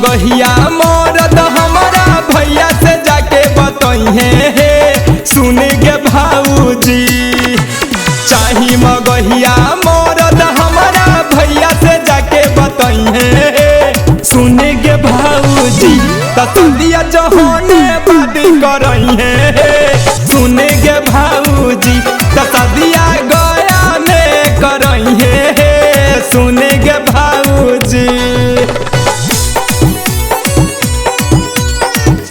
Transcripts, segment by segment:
मगहिया मरद हमारा भैया से जाके बतइहे सुने गे भाऊजी। चाही मगहिया मरद हमारा भैया से जाके बतइहे सुने गे भाऊजी। तसदिया जहने बादी करइहे सुने गे भाऊजी। तसदिया गया में करइहे सुने गे भाऊजी।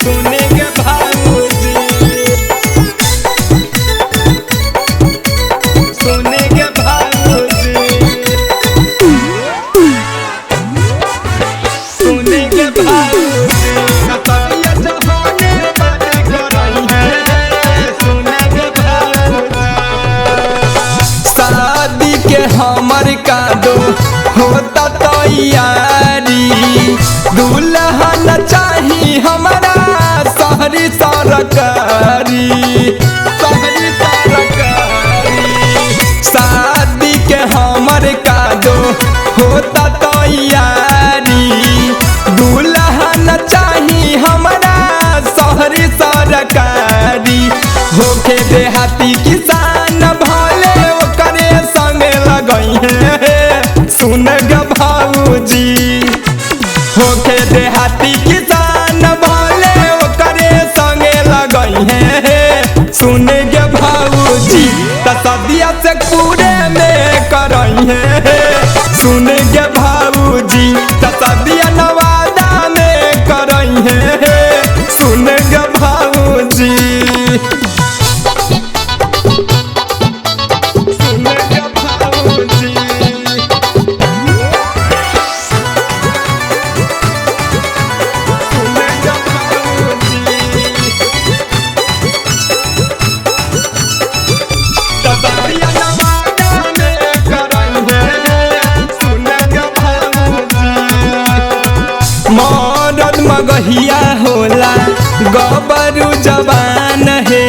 सुने गे भाऊजी सुने गे भाऊजी सुने गे भाऊजी। तसदिया जहने बादी करइहे सुने गे भाऊजी। शादी के हमर कादो होता तैयारी दुल्हन चाही हमारा शहरी सरकारी शहरी सरकारी। शादी के हमर कादो होता तैयारी दुल्हन चाही हमारा शहरी सरकारी। होके देहाती किसान भले ओकरे संगे लगइहे सुन गे भाऊजी। होके देहाती किसान भले ओकरे संगे लगइहे सुन गे भाऊजी। तसदिया से पूरे में करइहे सुन गे भाऊजी। तसदिया नवादा में करइहे सुन गे भाऊजी। सुन गे भाऊजी सुन गे भाऊजी। तसदिया नवादा में करइहे सुन गे भाऊजी। मरद मगहिया होला गबरू जवान है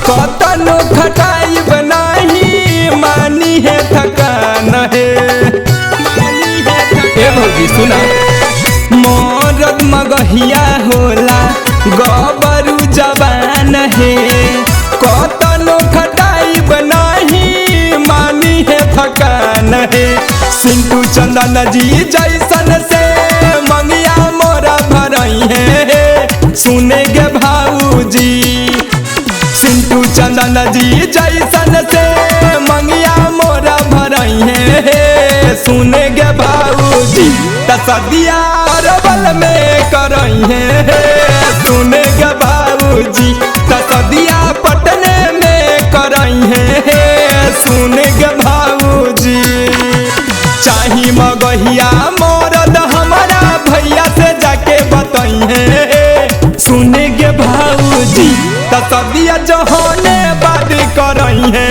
कतनो खटाई बनाही मानी है थकान है भौजी सुना। मरद मगहिया होला गबरू जवान है कतनो खटाई बनाही मानी है थकान है। सिंटू चंदन जी जैसन से मंगिया मोरा भरइहे सुने गे भाऊजी। सिंटू चंदन जी जैसन से मंगिया मोरा भरइहे सुने गे भाऊजी। तसदिया अरबल में करइहे सुने गे भाऊजी। तसदिया पटने में करइहे सुने गे भाऊजी। चाही मगहिया मरद हमारा भैया से जाके बतइहे सुने गे भाऊजी। तसदिया जहने बादी करइहे